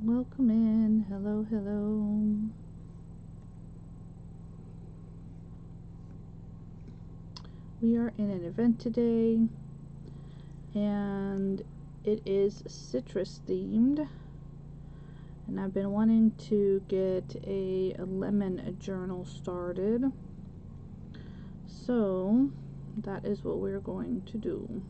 Welcome in. Hello, hello. We are in an event today, and it is citrus themed. And I've been wanting to get a lemon journal started. So that is what we're going to do.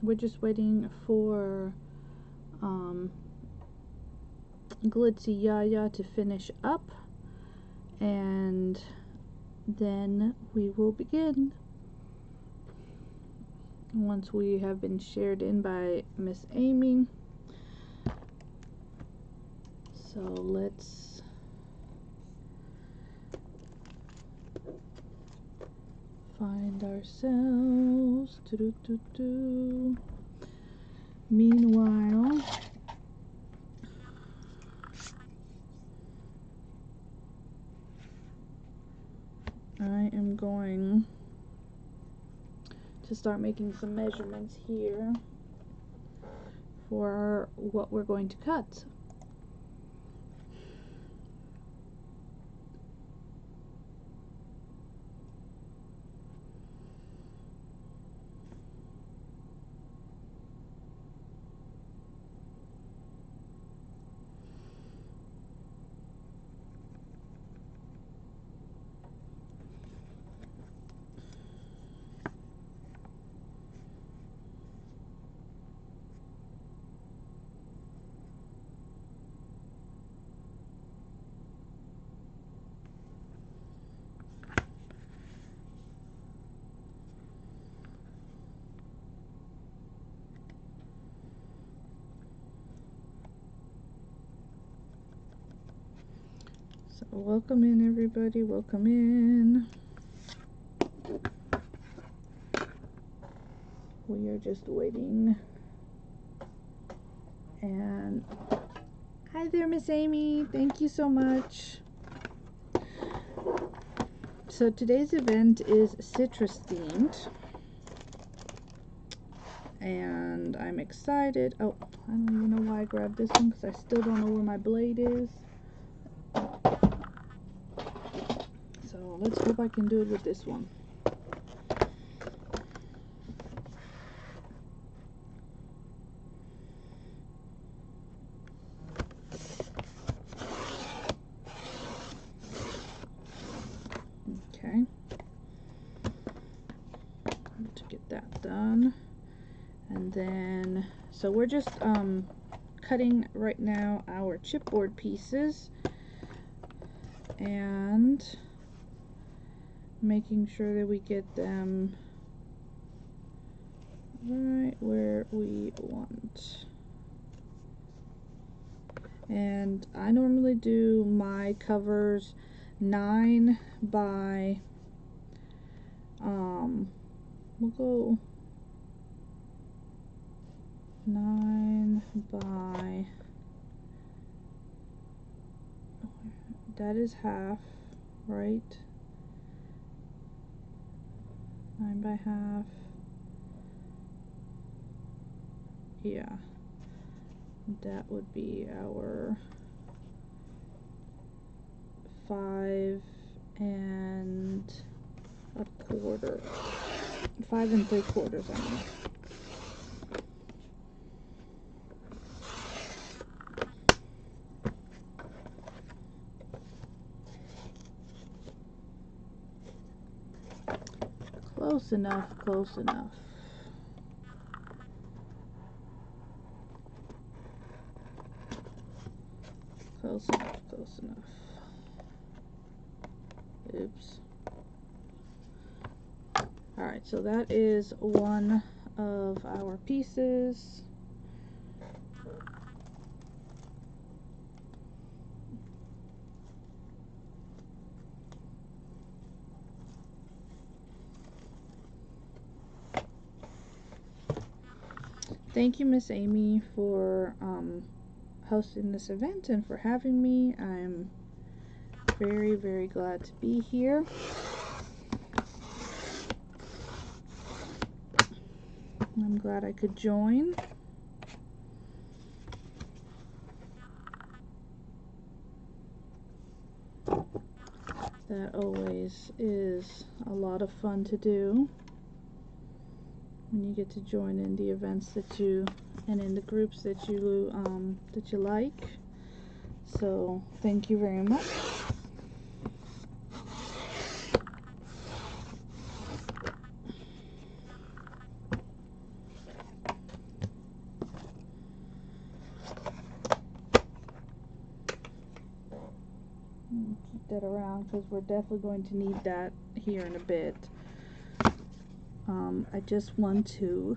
We're just waiting for Glitzy Yaya to finish up, and then we will begin once we have been shared in by Miss Amy. So let's find ourselves. Meanwhile, I am going to start making some measurements here for what we're going to cut. So welcome in, everybody. Welcome in. We are just waiting. And hi there, Miss Amy. Thank you so much. So today's event is citrus themed, and I'm excited. Oh, I don't even know why I grabbed this one because I still don't know where my blade is. So let's hope I can do it with this one. Okay. To get that done. And then, so we're just cutting right now our chipboard pieces and making sure that we get them right where we want. And I normally do my covers 9 by we'll go 9 by, that is half, right? 9 by half. Yeah, that would be our 5 and a quarter. 5 3/4, I mean. Close enough, close enough. Close enough, close enough. Oops. Alright, so that is one of our pieces. Thank you, Miss Amy, for hosting this event and for having me. I'm very, very glad to be here. I'm glad I could join. That always is a lot of fun to do when you get to join in the events that you and in the groups that you like. So thank you very much. Keep that around because we're definitely going to need that here in a bit. I just want to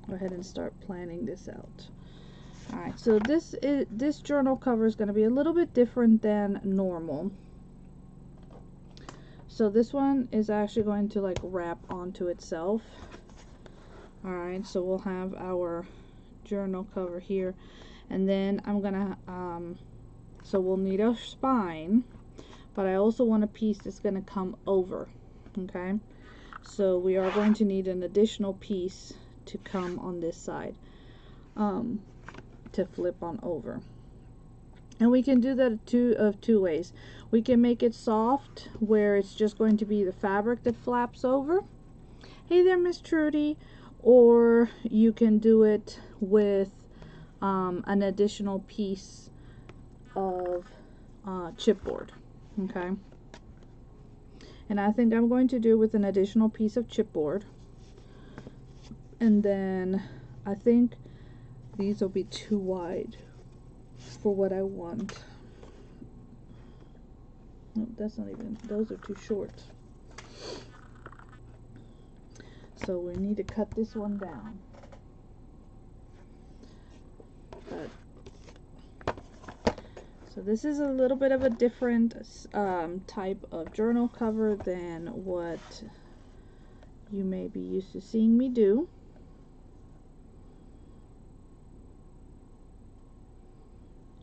go ahead and start planning this out. Alright, so this journal cover is going to be a little bit different than normal. So this one is actually going to like wrap onto itself. Alright, so we'll have our journal cover here, and then I'm gonna so we'll need a spine, but I also want a piece that's gonna come over. Okay, so we are going to need an additional piece to come on this side, to flip on over. And we can do that two ways. We can make it soft, where it's just going to be the fabric that flaps over. Hey there, Miss Trudy. Or you can do it with an additional piece of chipboard. Okay. And I think I'm going to do with an additional piece of chipboard. And then I think these will be too wide for what I want. No, that's not even, those are too short. So we need to cut this one down. So this is a little bit of a different type of journal cover than what you may be used to seeing me do.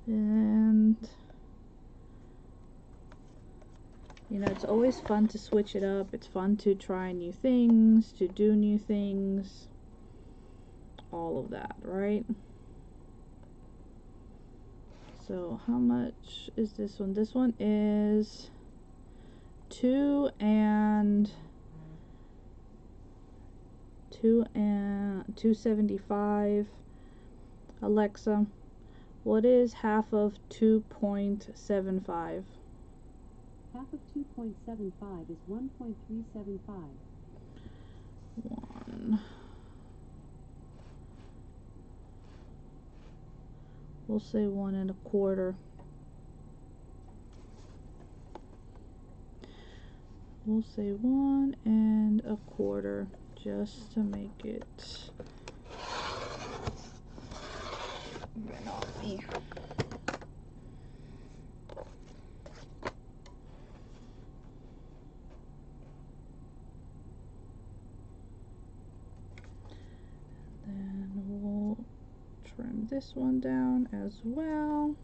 And you know, it's always fun to switch it up. It's fun to try new things, to do new things, all of that, right? So how much is this one? This one is 275. Alexa, what is half of 2.75? Half of 2.75 is 1.375. 1. We'll say 1 1/4. We'll say 1 1/4 just to make it run off me. Then we'll trim this one down as well.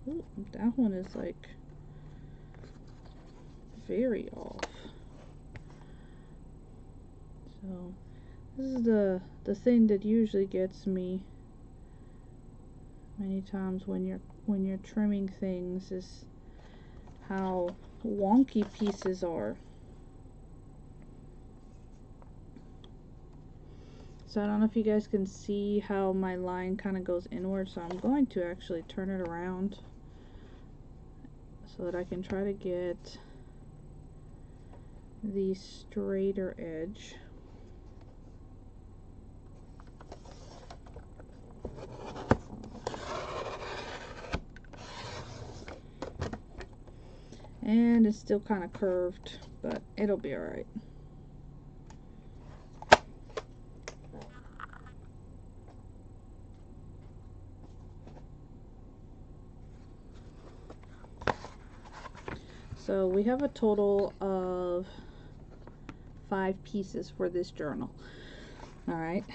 Ooh, that one is like very off. So this is the thing that usually gets me many times when you're trimming things, is how wonky pieces are. So I don't know if you guys can see how my line kind of goes inward, so I'm going to actually turn it around so that I can try to get the straighter edge. And it's still kind of curved, but it'll be alright. So we have a total of 5 pieces for this journal. Alright,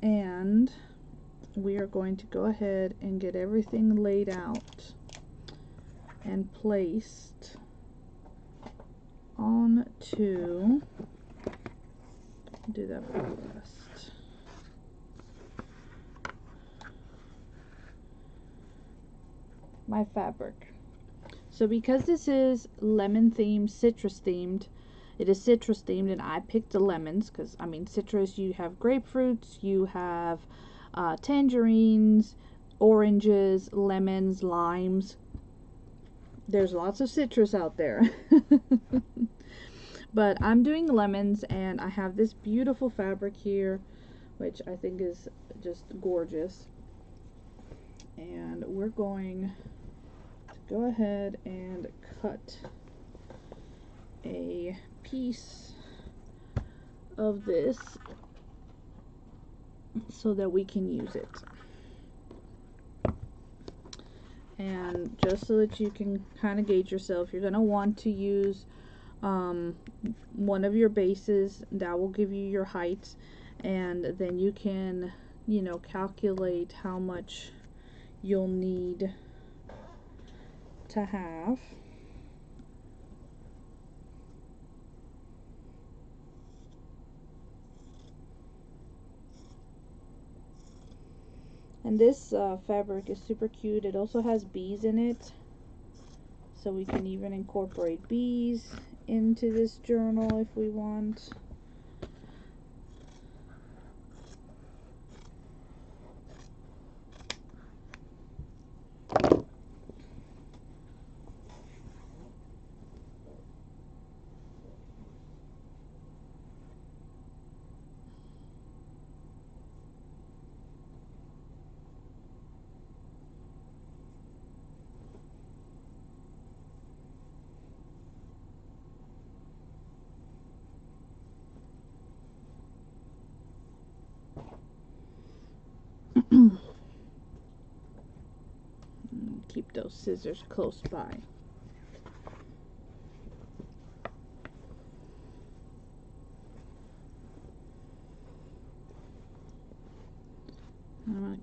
and we are going to go ahead and get everything laid out and placed onto, do that first. My fabric. So because this is lemon themed, citrus themed, it is citrus themed, and I picked the lemons because, I mean, citrus, you have grapefruits, you have tangerines, oranges, lemons, limes. There's lots of citrus out there. But I'm doing lemons, and I have this beautiful fabric here, which I think is just gorgeous. And we're going to go ahead and cut a piece of this so that we can use it. And just so that you can kind of gauge yourself, you're going to want to use one of your bases that will give you your height, and then you can, you know, calculate how much you'll need to have. And this fabric is super cute. It also has bees in it, so we can even incorporate bees into this journal if we want. Keep those scissors close by. I'm gonna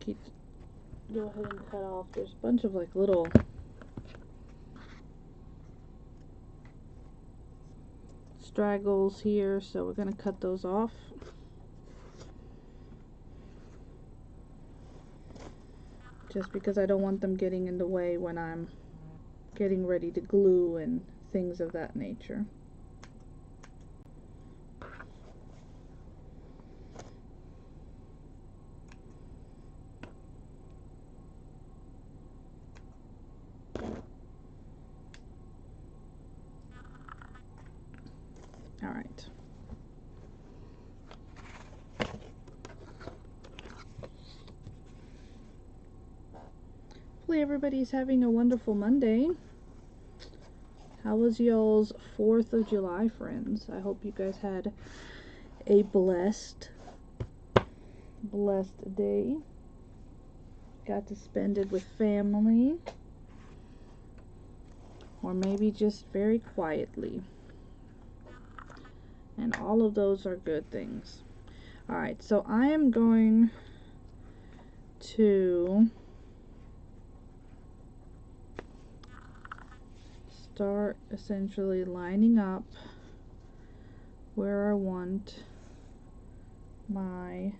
go ahead and cut off. There's a bunch of like little straggles here, so we're gonna cut those off. Just because I don't want them getting in the way when I'm getting ready to glue and things of that nature. All right. Hopefully everybody's having a wonderful Monday. How was y'all's 4th of July, friends? I hope you guys had a blessed day. Got to spend it with family, or maybe just very quietly. And all of those are good things. Alright, so I am going to start essentially lining up where I want my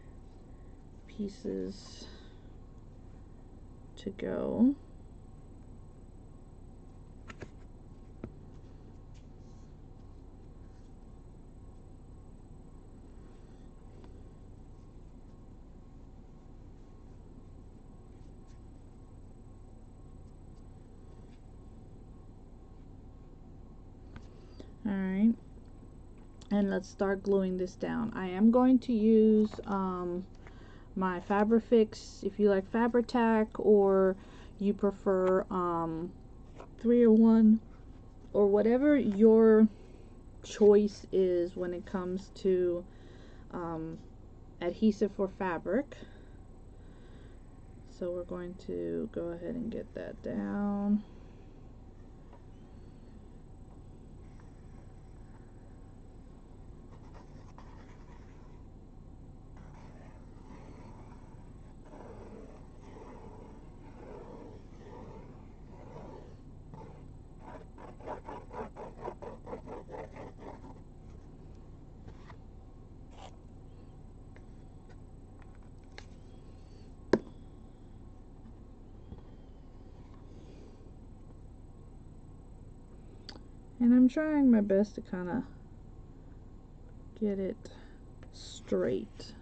pieces to go. Alright, and let's start gluing this down. I am going to use my Fabrifix, if you like Fabri-Tac, or you prefer 301, or whatever your choice is when it comes to adhesive for fabric. So we're going to go ahead and get that down. And I'm trying my best to kind of get it straight.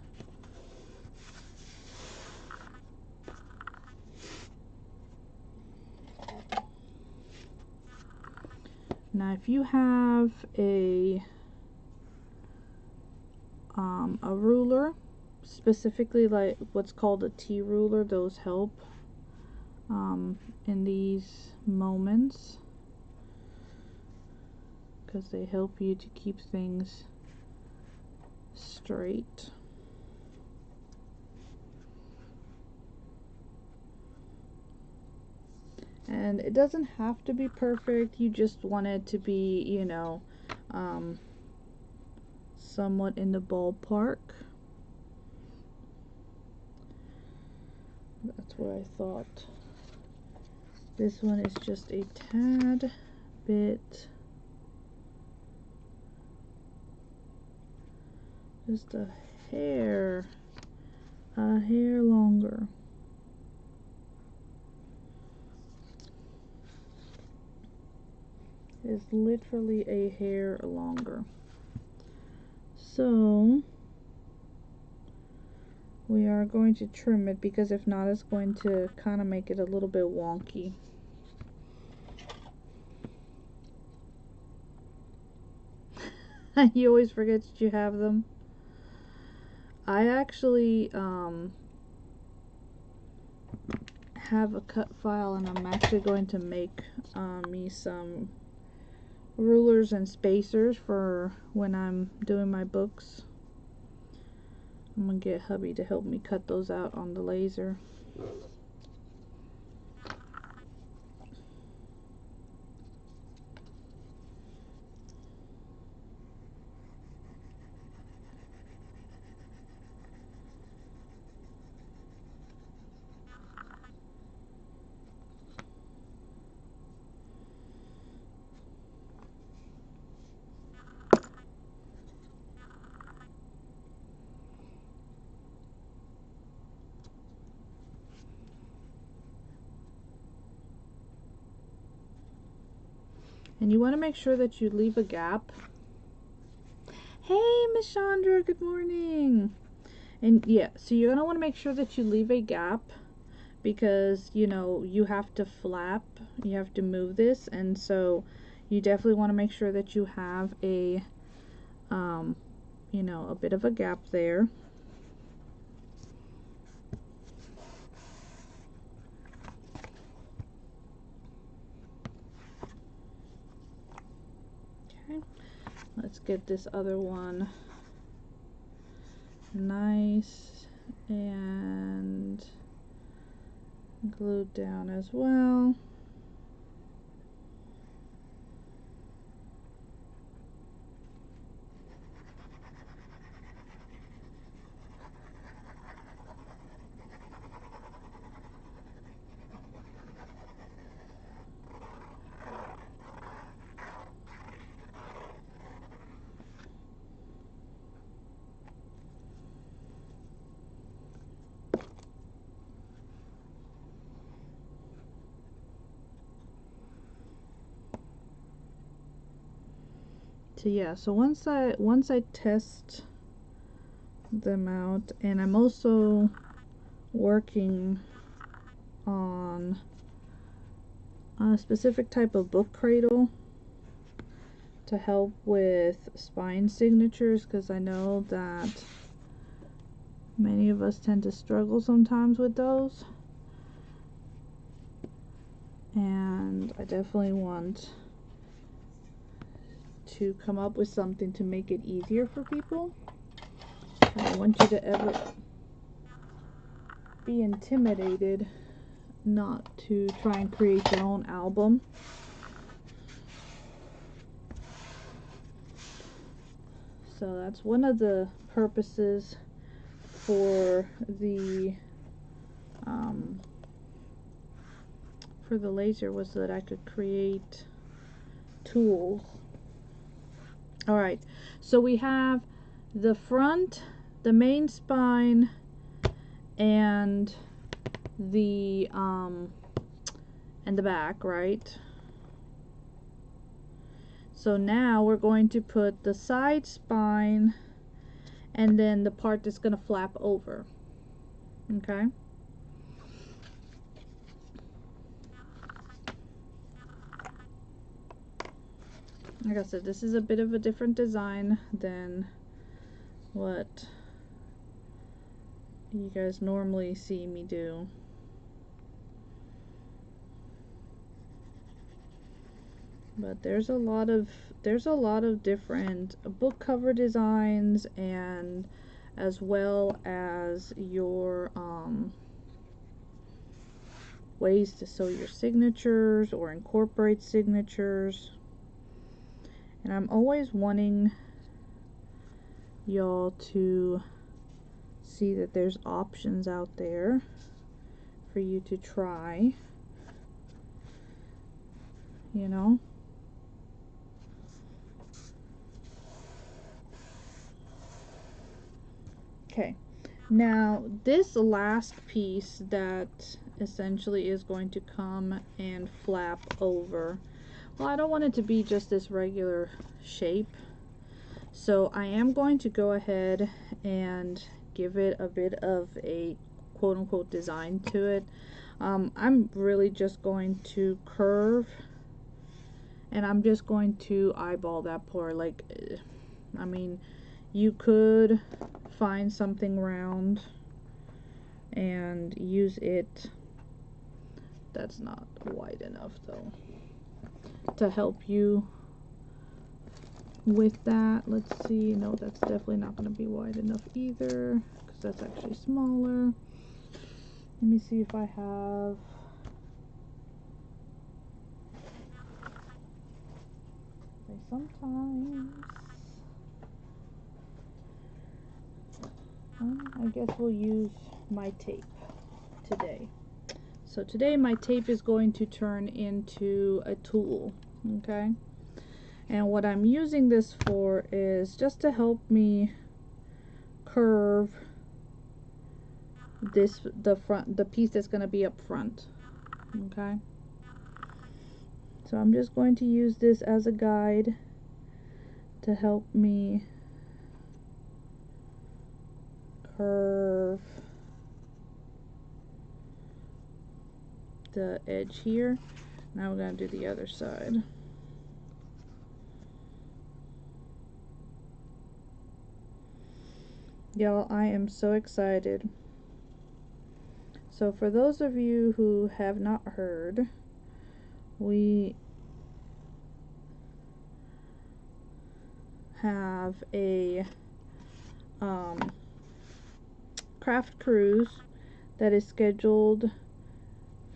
Now if you have a ruler, specifically like what's called a T ruler, those help in these moments because they help you to keep things straight. And it doesn't have to be perfect, you just want it to be, you know, somewhat in the ballpark. That's what I thought. This one is just a tad bit, just a hair longer. Is literally a hair longer. So we are going to trim it because if not, it's going to kind of make it a little bit wonky. You always forget that you have them. I actually have a cut file, and I'm actually going to make me some rulers and spacers for when I'm doing my books. I'm gonna get hubby to help me cut those out on the laser. And you want to make sure that you leave a gap. Hey, Miss Chandra, good morning. And yeah, so you're going to want to make sure that you leave a gap because, you know, you have to flap, you have to move this, and so you definitely want to make sure that you have a, you know, a bit of a gap there. Okay, let's get this other one nice and glued down as well. So yeah, so once I test them out, and I'm also working on a specific type of book cradle to help with spine signatures, because I know that many of us tend to struggle sometimes with those, and I definitely want to come up with something to make it easier for people. I don't want you to ever be intimidated not to try and create your own album. So that's one of the purposes for the laser, was that I could create tools. Alright, so we have the front, the main spine, and the back, right? So now we're going to put the side spine and then the part that's going to flap over. Okay. Like I said, this is a bit of a different design than what you guys normally see me do. But there's a lot of different book cover designs, and as well as your ways to sew your signatures or incorporate signatures. And I'm always wanting y'all to see that there's options out there for you to try, you know. Okay, now this last piece that essentially is going to come and flap over, well, I don't want it to be just this regular shape, so I am going to go ahead and give it a bit of a quote-unquote design to it. I'm really just going to curve, and I'm just going to eyeball that part. Like, I mean, you could find something round and use it. That's not wide enough though to help you with that. Let's see. No, that's definitely not going to be wide enough either, because that's actually smaller. Let me see if I have. Sometimes I guess we'll use my tape today. So today my tape is going to turn into a tool, okay? And what I'm using this for is just to help me curve the piece that's going to be up front, okay? So I'm just going to use this as a guide to help me curve the edge here. Now we're going to do the other side. Y'all, I am so excited. So for those of you who have not heard, we have a craft cruise that is scheduled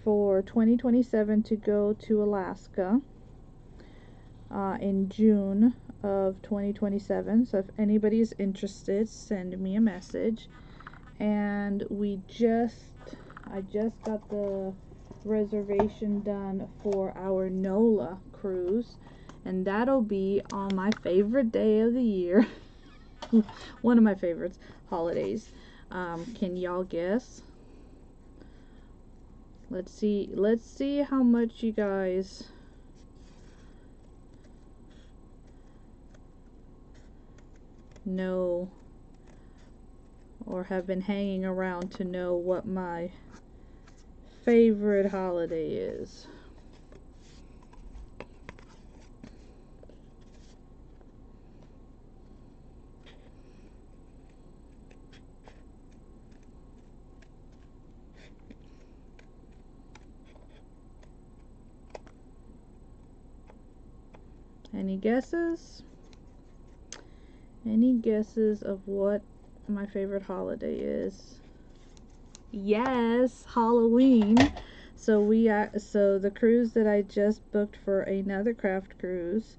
for 2027 to go to Alaska in June of 2027. So if anybody is interested, send me a message. And I just got the reservation done for our NOLA cruise, and that'll be on my favorite day of the year. One of my favorites, holidays. Can y'all guess? Let's see how much you guys know or have been hanging around to know what my favorite holiday is. Any guesses? Any guesses of what my favorite holiday is? Yes, Halloween. So the cruise that I just booked for another craft cruise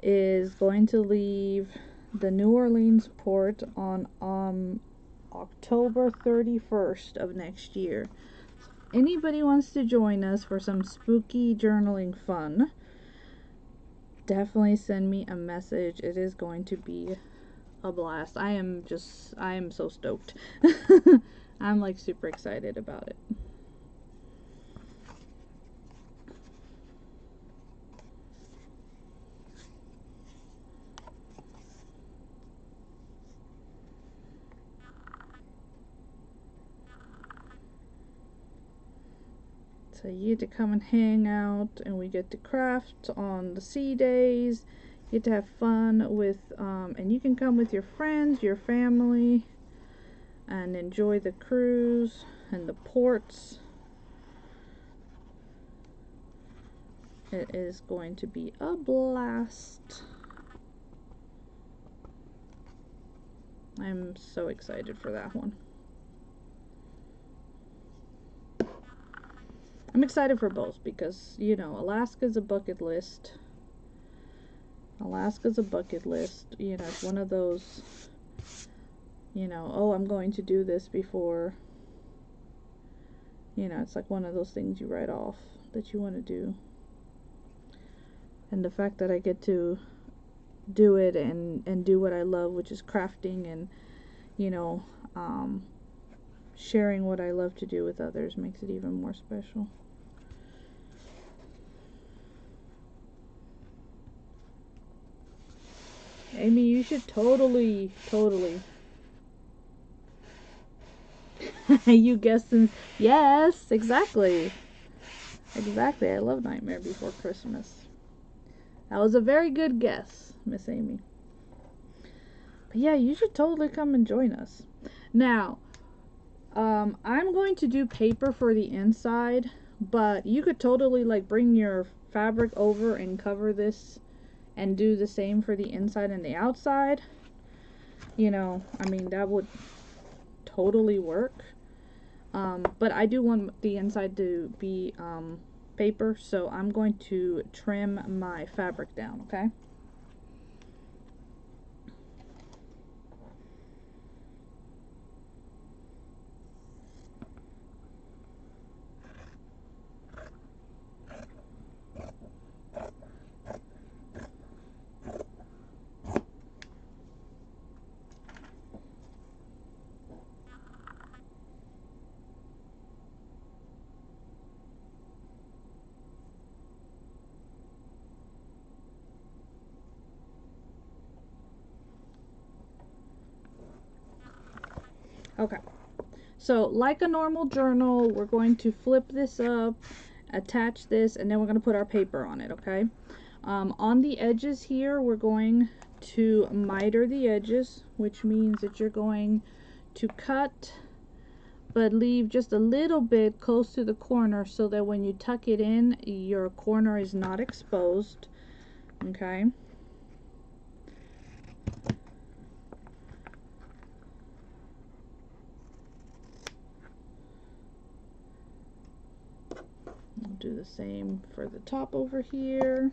is going to leave the New Orleans port on October 31st of next year. Anybody wants to join us for some spooky journaling fun, definitely send me a message. It is going to be a blast. I am so stoked. I'm like super excited about it. So you get to come and hang out, and we get to craft on the sea days. You get to have fun with, and you can come with your friends, your family, and enjoy the cruise and the ports. It is going to be a blast. I'm so excited for that one. I'm excited for both because, you know, Alaska's a bucket list. Alaska's a bucket list. You know, it's one of those, you know, oh, I'm going to do this before. You know, it's like one of those things you write off that you want to do. And the fact that I get to do it and do what I love, which is crafting and, you know, sharing what I love to do with others makes it even more special. Amy, you should totally you guessed. Yes, exactly. I love Nightmare Before Christmas. That was a very good guess, Miss Amy. But yeah, you should totally come and join us. Now, I'm going to do paper for the inside, but you could totally like bring your fabric over and cover this and do the same for the inside and the outside. You know, I mean, that would totally work. But I do want the inside to be paper, so I'm going to trim my fabric down, okay? Okay, so like a normal journal, we're going to flip this up, attach this, and then we're going to put our paper on it, okay? On the edges here, we're going to miter the edges, which means that you're going to cut but leave just a little bit close to the corner so that when you tuck it in, your corner is not exposed, okay? I'll do the same for the top over here.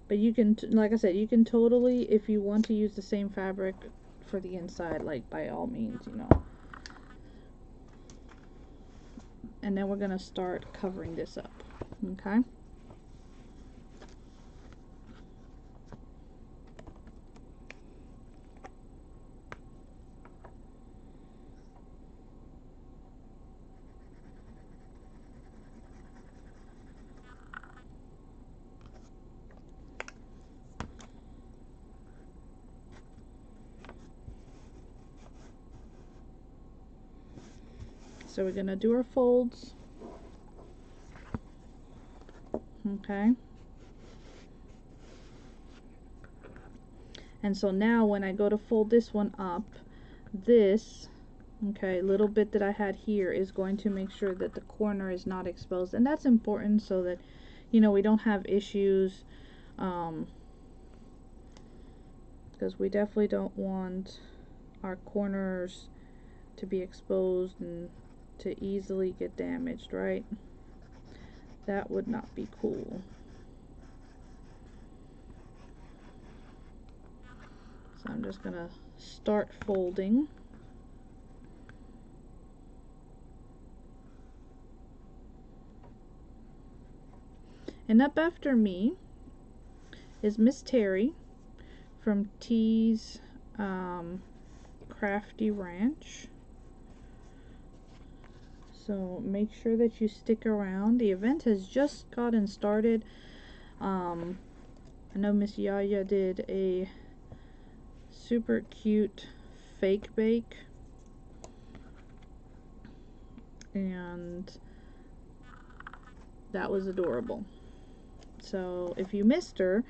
But you can, like I said, you can totally, if you want to use the same fabric for the inside, like by all means, you know. And then we're going to start covering this up, okay? So we're going to do our folds, okay? And so now when I go to fold this one up, this, okay, little bit that I had here is going to make sure that the corner is not exposed. And that's important so that, you know, we don't have issues, because we definitely don't want our corners to be exposed and to easily get damaged, right? That would not be cool. So I'm just gonna start folding. And up after me is Miss Terry from T's Crafty Ranch. So make sure that you stick around. The event has just gotten started. I know Miss Yaya did a super cute fake bake. and that was adorable. So if you missed her,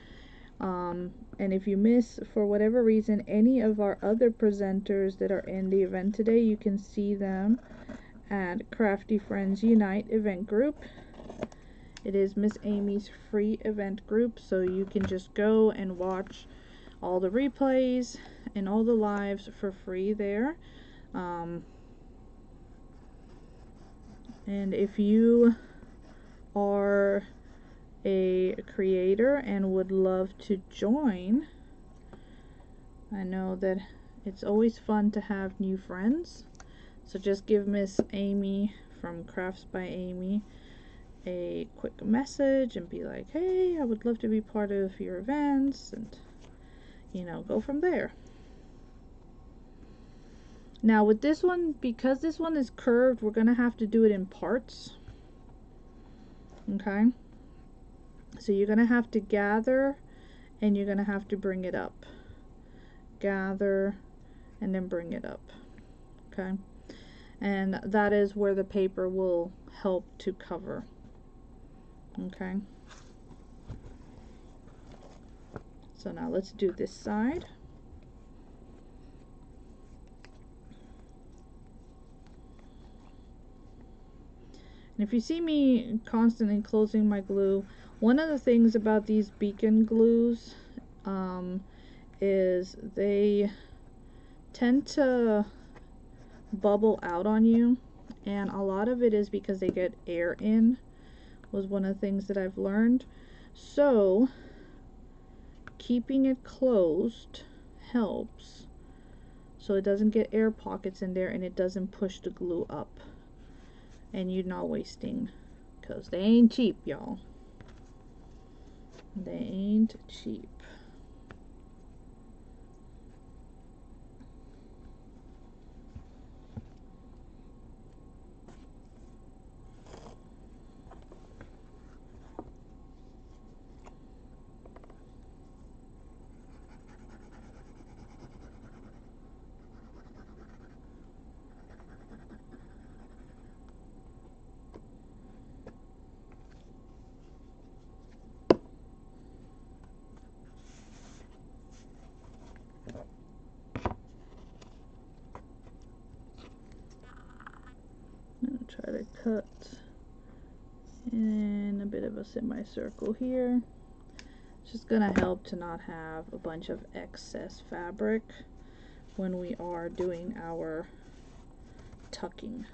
and if you miss, for whatever reason, any of our other presenters that are in the event today, you can see them at Crafty Friends Unite event group. It is Miss Amy's free event group, so you can just go and watch all the replays and all the lives for free there. And if you are a creator and would love to join, I know that it's always fun to have new friends, so just give Miss Amy from Crafts by Amy a quick message and be like, hey, I would love to be part of your events, and you know, go from there. Now with this one, because this one is curved, we're gonna have to do it in parts. Okay, so you're gonna have to gather and you're gonna have to bring it up, gather and then bring it up. Okay, and that is where the paper will help to cover. Okay, so now let's do this side. And if you see me constantly closing my glue, one of the things about these beacon glues is they tend to bubble out on you, and a lot of it is because they get air in, was one of the things that I've learned. So keeping it closed helps, so it doesn't get air pockets in there and it doesn't push the glue up, and you're not wasting, because they ain't cheap, y'all. They ain't cheap. I'm gonna try to cut in a bit of a semicircle here. It's just gonna help to not have a bunch of excess fabric when we are doing our tucking.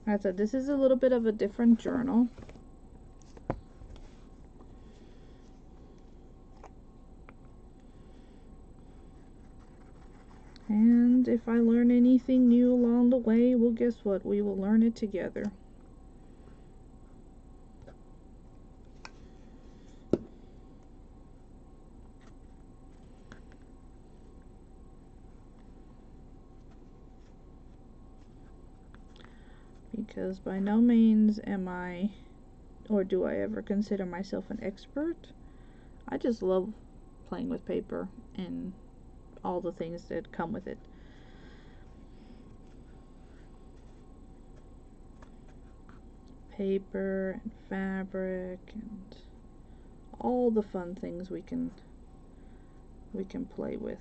Like I said, this is a little bit of a different journal. And if I learn anything new along the way, well, guess what? We will learn it together. Because by no means am I, or do I ever consider myself an expert. I just love playing with paper and all the things that come with it. Paper and fabric and all the fun things we can play with.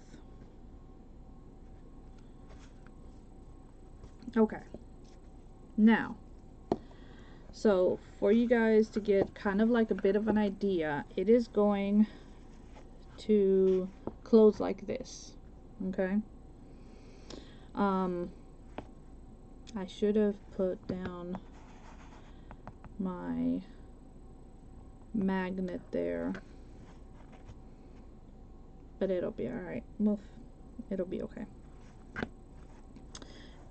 Okay, now, so for you guys to get kind of like a bit of an idea, it is going to close like this. Okay, I should have put down my magnet there, but it'll be alright. It'll be okay.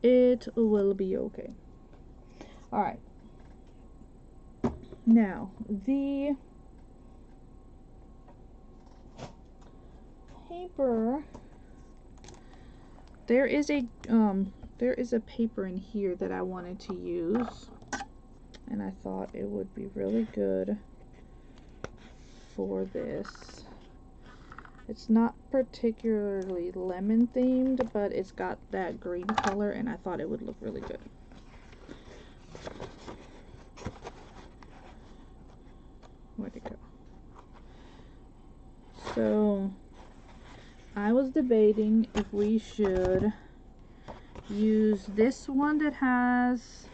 It will be okay. Alright. Now, paper, there is a paper in here that I wanted to use, and I thought it would be really good for this. It's not particularly lemon themed, but it's got that green color, and I thought it would look really good. Where'd it go? So I was debating if we should use this one that has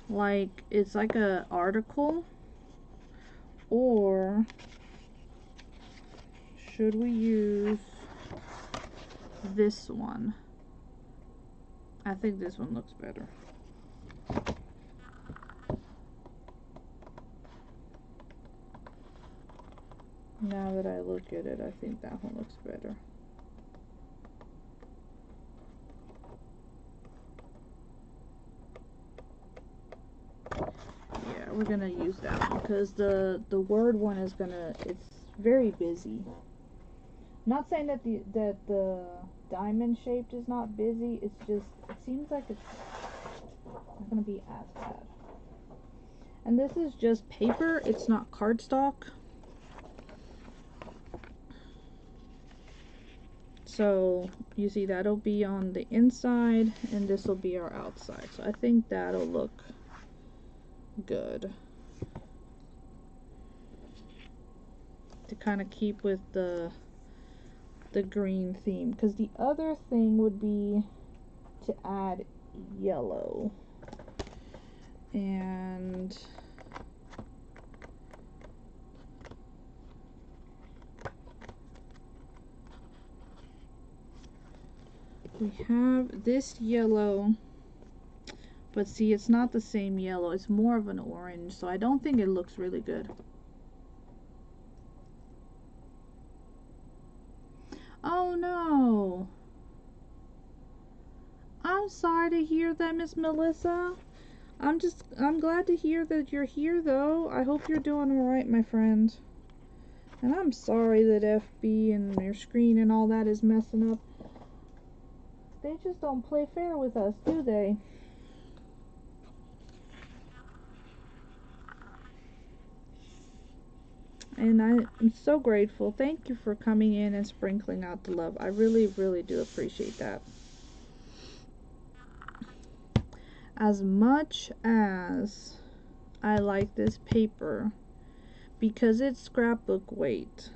like, it's like a article, or should we use this one? I think this one looks better. Now that I look at it, I think that one looks better. Yeah, we're gonna use that one because the word one is gonna, it's very busy. I'm not saying that the diamond shaped is not busy, it's just, it seems like it's not gonna be as bad. And this is just paper, it's not cardstock. So you see that'll be on the inside and this will be our outside. So I think that'll look good to kind of keep with the green theme, because the other thing would be to add yellow, and we have this yellow, but see, it's not the same yellow, it's more of an orange, so I don't think it looks really good. Oh no, I'm sorry to hear that, Miss Melissa. I'm glad to hear that you're here though. I hope you're doing alright, my friend. And I'm sorry that FB and your screen and all that is messing up. They just don't play fair with us, do they? And I'm so grateful. Thank you for coming in and sprinkling out the love. I really, really do appreciate that. As much as I like this paper, because it's scrapbook weight,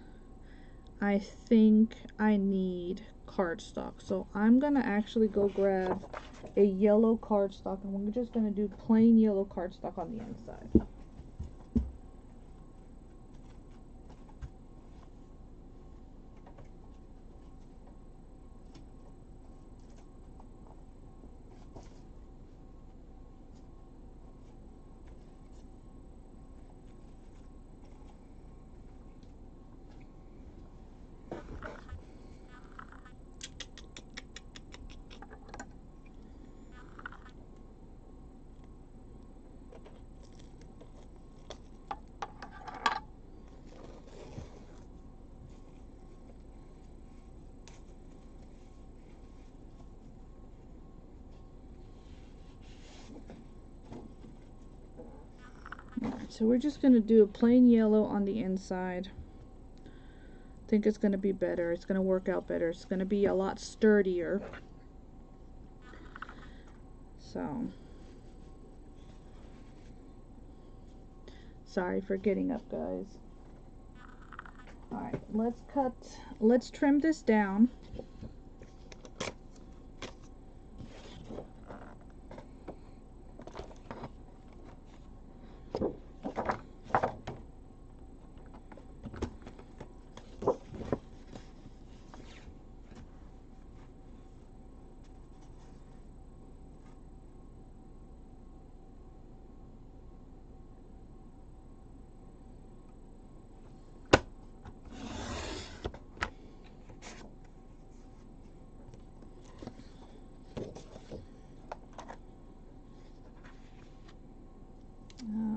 I think I need cardstock. So I'm gonna actually go grab a yellow cardstock, and we're just gonna do plain yellow cardstock on the inside. So we're just going to do a plain yellow on the inside. I think it's going to be better. It's going to work out better. It's going to be a lot sturdier. So, sorry for getting up, guys. Alright, let's trim this down.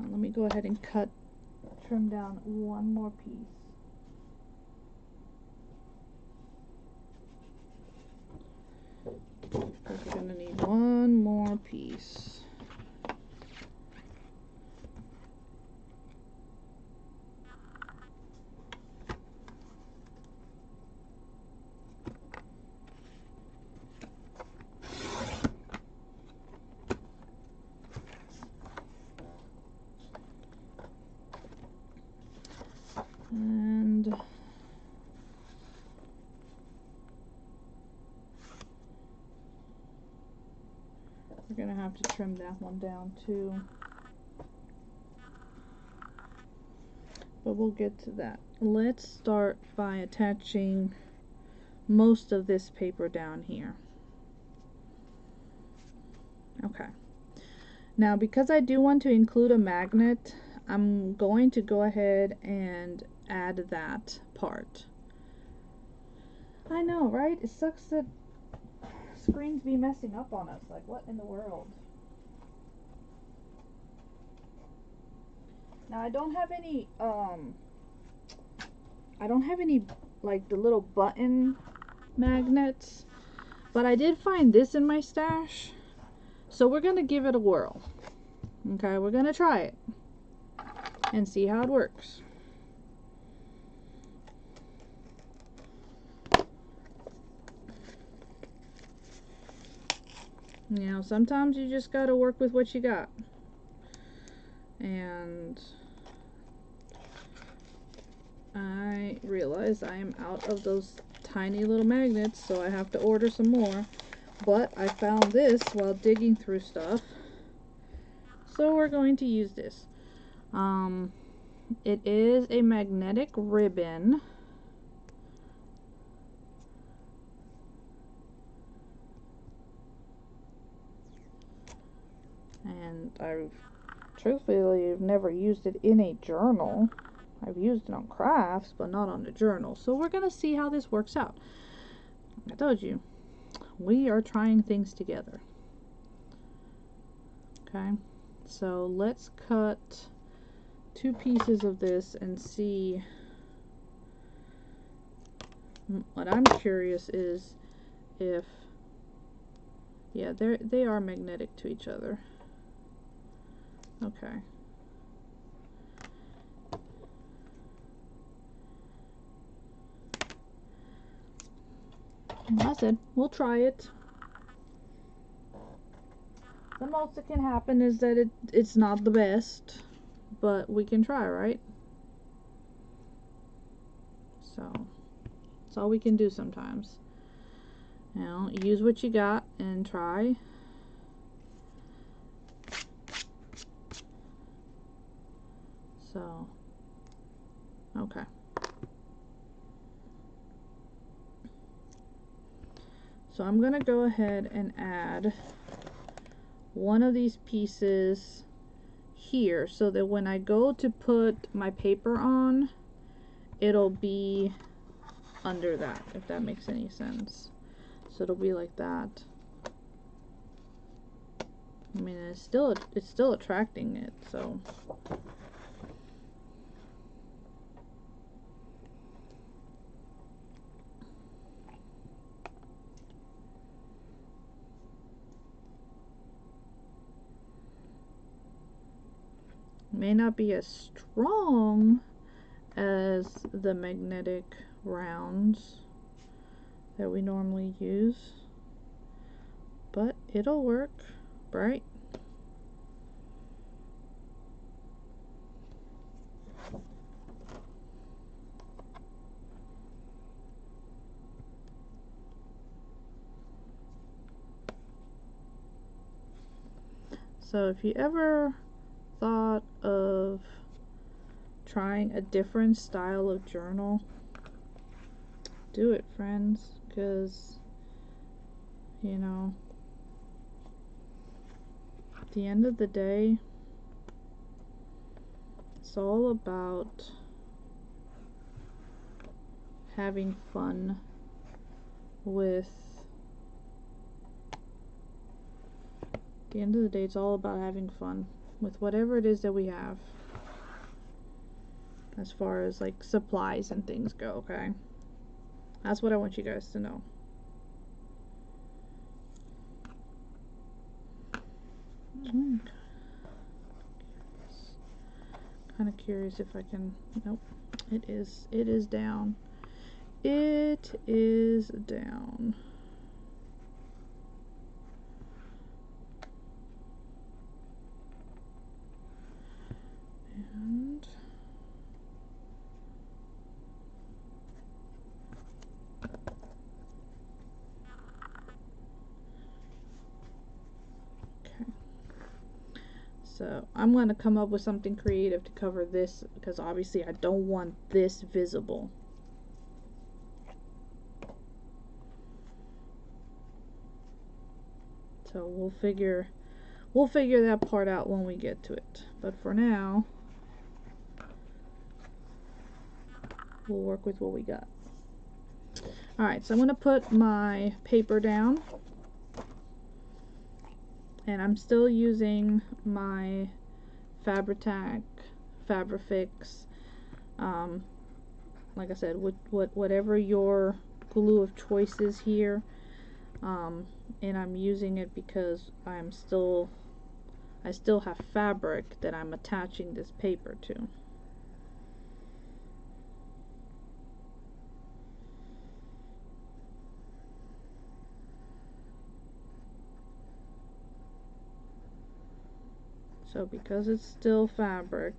Let me go ahead and trim down one more piece. one more piece. And we're gonna have to trim that one down too. But we'll get to that. Let's start by attaching most of this paper down here. Okay. Now, because I do want to include a magnet, I'm going to go ahead and add that part. I know, right? It sucks that screens be messing up on us. Like, what in the world? Now, I don't have any, like, the little button magnets, but I did find this in my stash, so we're gonna give it a whirl. Okay, we're gonna try it and see how it works. You know, sometimes you just gotta work with what you got. And I realize I am out of those tiny little magnets, so I have to order some more. But I found this while digging through stuff, so we're going to use this. It is a magnetic ribbon. And truthfully, I've never used it in a journal. I've used it on crafts, but not on the journal. So we're gonna see how this works out. I told you, we are trying things together. Okay, so let's cut 2 pieces of this and see. What I'm curious is if, yeah, they are magnetic to each other. Okay. I said, we'll try it. The most that can happen is that it's not the best, but we can try, right? So, that's all we can do sometimes. You know, use what you got and try. So, okay. So I'm gonna go ahead and add one of these pieces here so that when I go to put my paper on, it'll be under that, if that makes any sense. So it'll be like that. I mean, it's still attracting it, so. May not be as strong as the magnetic rounds that we normally use, but it'll work, right? So if you ever thought of trying a different style of journal, do it, friends, because, you know, at the end of the day, it's all about having fun with, at the end of the day, it's all about having fun with whatever it is that we have, as far as like supplies and things go, okay? That's what I want you guys to know. Kind of curious if I can. Nope. It is down. It is down. And okay. So I'm going to come up with something creative to cover this because obviously I don't want this visible. So we'll figure that part out when we get to it. But for now, we'll work with what we got. Alright, so I'm going to put my paper down. And I'm still using my Fabri-Tac, Fabrifix, like I said, whatever your glue of choice is here. And I'm using it because I still have fabric that I'm attaching this paper to. So because it's still fabric,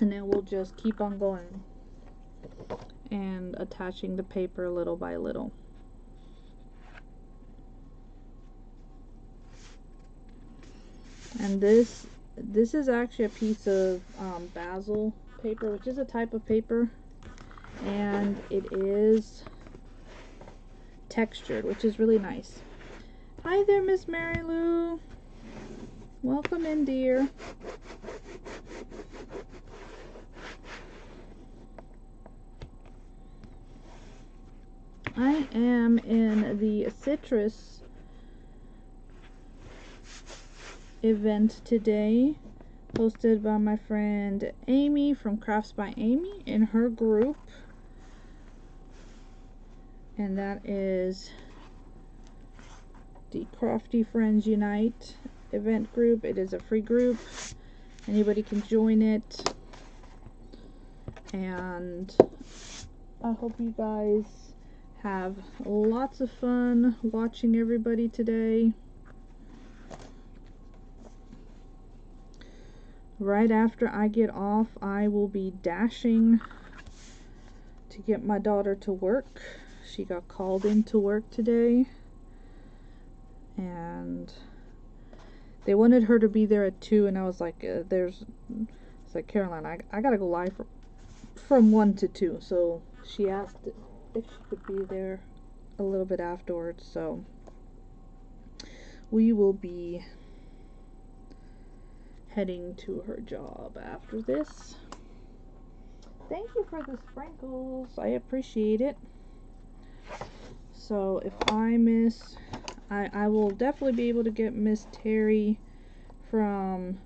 and then we'll just keep on going and attaching the paper little by little. And this is actually a piece of basil paper, which is a type of paper, and it is textured, which is really nice. Hi there, Miss Mary Lou. Welcome in, dear. I am in the citrus event today, hosted by my friend Amy from Crafts by Amy in her group, and that is the Crafty Friends Unite event group. It is a free group, anybody can join it, and I hope you guys have lots of fun watching everybody today. Right after I get off, I will be dashing to get my daughter to work. She got called into work today, and they wanted her to be there at 2, and I was like, it's like, Caroline, I gotta go live from 1 to 2, so she asked if she could be there a little bit afterwards, so we will be heading to her job after this. Thank you for the sprinkles, I appreciate it. So if I miss, I will definitely be able to get Miss Terry from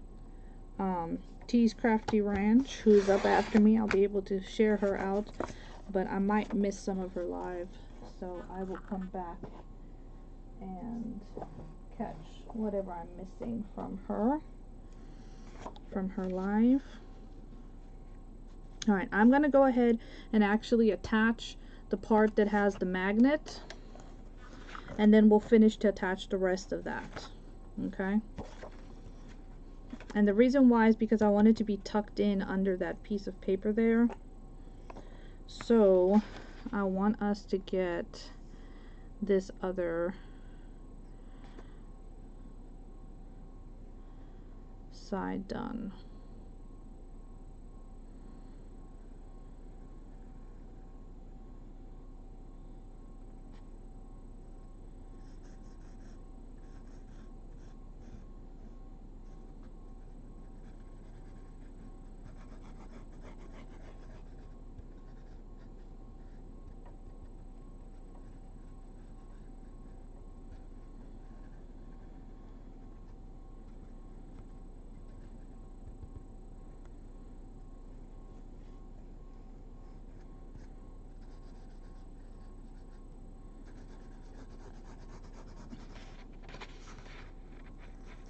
T's Crafty Ranch, who's up after me. I'll be able to share her out, but I might miss some of her live, so I will come back and catch whatever I'm missing from her live. Alright, I'm going to go ahead and actually attach the part that has the magnet, and then we'll finish to attach the rest of that. Okay? And the reason why is because I want it to be tucked in under that piece of paper there. So I want us to get this other side done.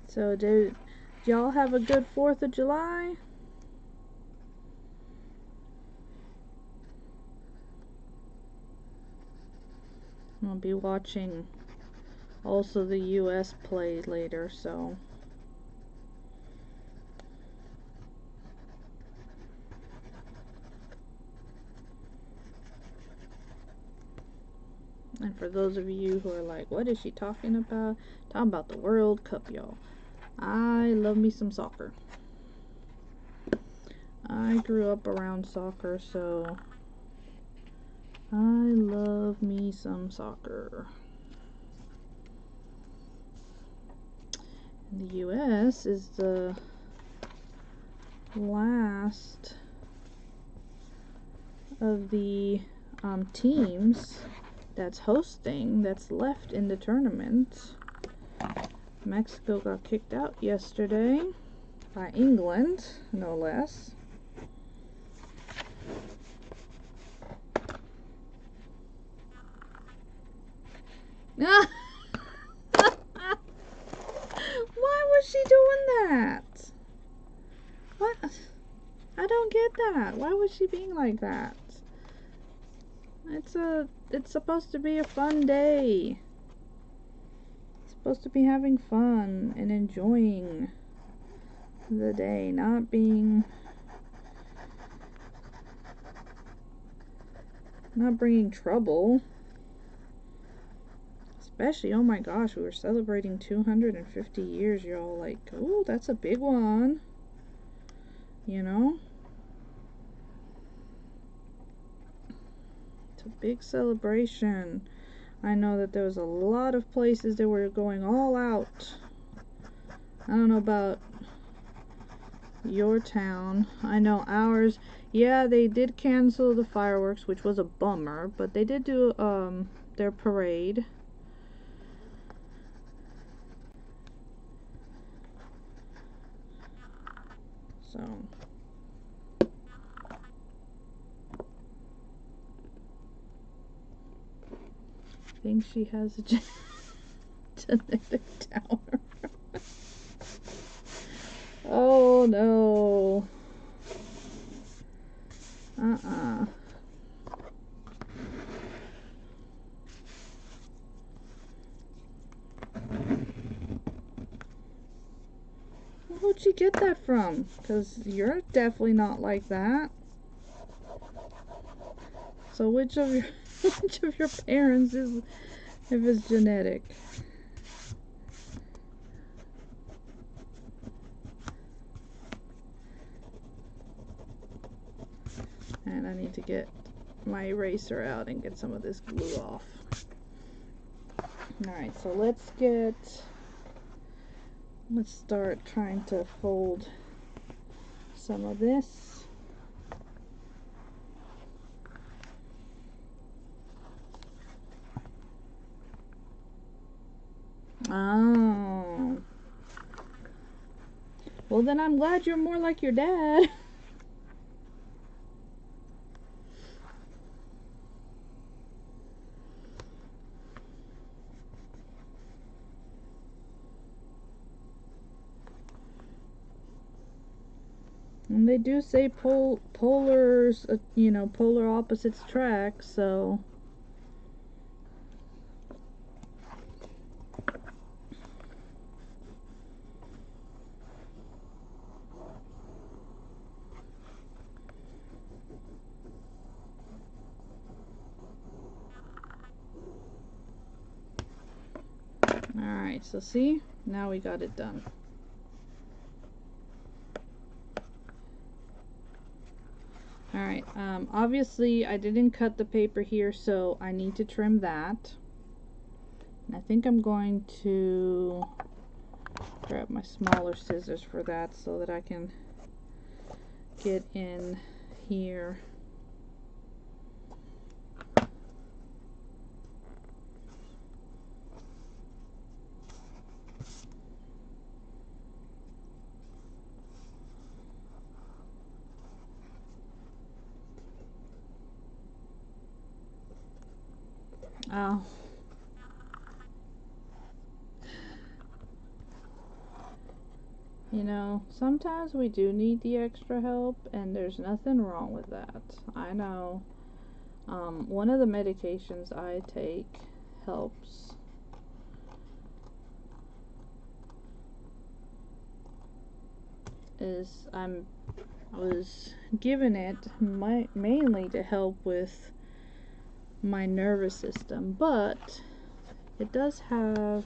So did y'all have a good 4th of July? I'll be watching also the US play later, so and for those of you who are like, what is she talking about? Talking about the World Cup, y'all. I love me some soccer. I grew up around soccer, so I love me some soccer. And the US is the last of the teams that's hosting, that's left in the tournament. Mexico got kicked out yesterday by England, no less. Why was she doing that? What? I don't get that. Why was she being like that? It's supposed to be a fun day. It's supposed to be having fun and enjoying the day, not bringing trouble. Especially, oh my gosh, we were celebrating 250 years, y'all. Like, oh, that's a big one. You know? It's a big celebration. I know that there was a lot of places that were going all out. I don't know about your town. I know ours, yeah, they did cancel the fireworks, which was a bummer, but they did do their parade. So I think she has a genetic downer. Oh no. Where'd she get that from? Because you're definitely not like that. So which of your parents is, if it's genetic? And I need to get my eraser out and get some of this glue off. Alright, so let's start trying to fold some of this. Oh. Well, then I'm glad you're more like your dad. And they do say polars, you know, polar opposites attract, so. Alright, so see, now we got it done. Alright, obviously I didn't cut the paper here, so I need to trim that. And I think I'm going to grab my smaller scissors for that so that I can get in here. Oh. You know, sometimes we do need the extra help, and there's nothing wrong with that. I know. One of the medications I take helps. I was given it mainly to help with my nervous system, but it does have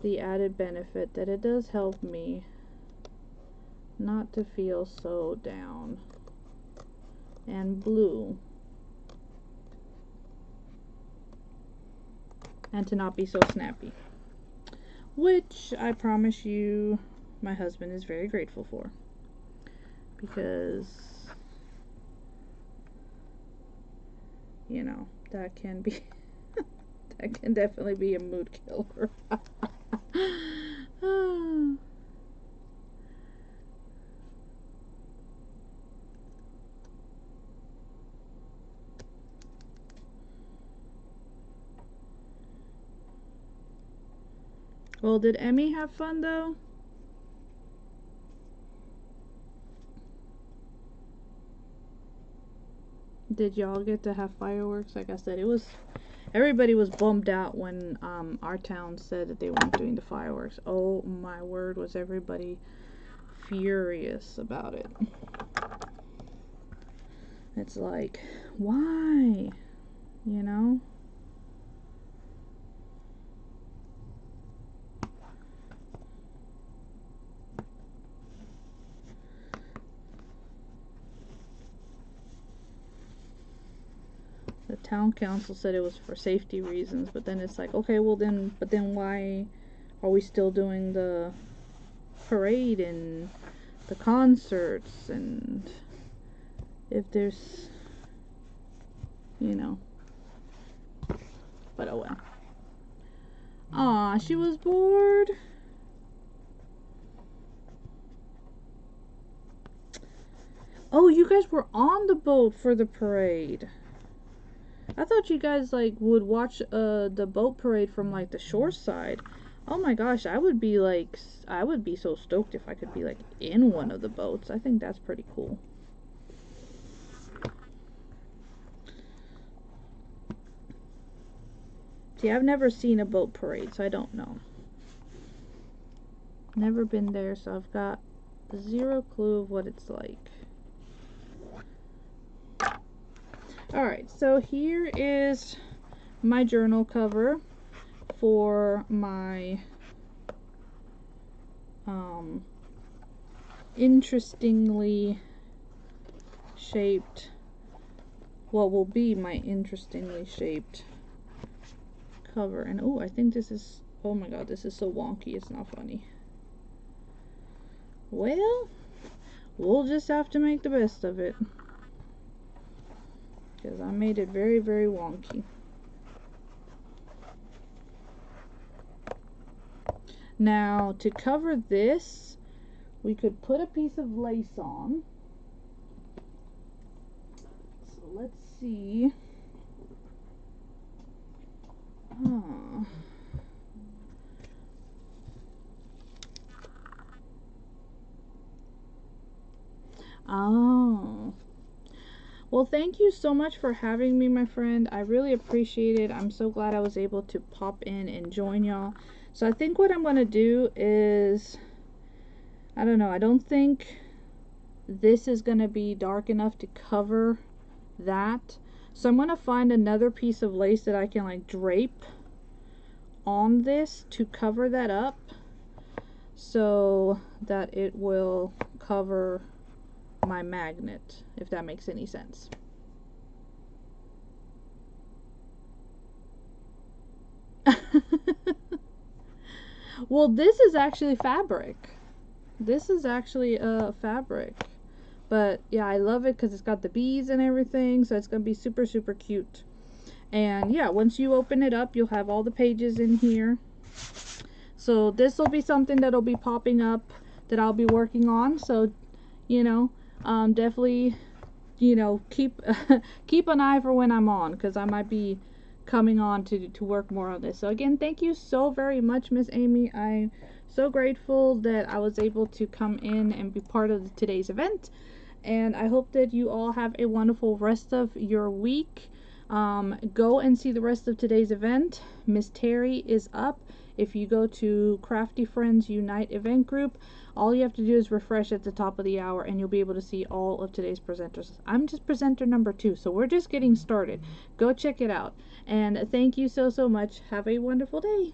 the added benefit that it does help me not to feel so down and blue, and to not be so snappy, which I promise you my husband is very grateful for, because you know that can be that can definitely be a mood killer. Well, did Emmy have fun though? Did y'all get to have fireworks? Like I said, everybody was bummed out when our town said that they weren't doing the fireworks. Oh my word, was everybody furious about it. It's like, why? You know? The town council said it was for safety reasons, but then it's like, okay, well then, but then why are we still doing the parade and the concerts, and if there's, you know, but oh well. Aw, she was bored. Oh, you guys were on the boat for the parade. I thought you guys like would watch the boat parade from like the shore side. Oh my gosh, I would be so stoked if I could be like in one of the boats. I think that's pretty cool. See, I've never seen a boat parade, so I don't know. Never been there, so I've got zero clue of what it's like. Alright, so here is my journal cover for my interestingly shaped, what will be my interestingly shaped cover. And oh, I think this is, oh my god, this is so wonky, it's not funny. Well, we'll just have to make the best of it, because I made it very, very wonky. Now, to cover this, we could put a piece of lace on. So let's see. Oh. Well, thank you so much for having me, my friend. I really appreciate it. I'm so glad I was able to pop in and join y'all. So I think what I'm going to do is, I don't know, I don't think this is going to be dark enough to cover that. So I'm going to find another piece of lace that I can like drape on this to cover that up, so that it will cover my magnet, if that makes any sense. Well, this is actually fabric. This is actually fabric. But yeah, I love it because it's got the beads and everything, so it's gonna be super, super cute. And yeah, once you open it up, you'll have all the pages in here. So this will be something that'll be popping up that I'll be working on. So, you know, definitely, you know, keep keep an eye for when I'm on, because I might be coming on to work more on this. So again, thank you so very much, Miss Amy. I'm so grateful that I was able to come in and be part of today's event. And I hope that you all have a wonderful rest of your week. Go and see the rest of today's event. Miss Terry is up. If you go to Crafty Friends Unite event group, all you have to do is refresh at the top of the hour and you'll be able to see all of today's presenters. I'm just presenter number 2, so we're just getting started. Go check it out. And thank you so much. Have a wonderful day.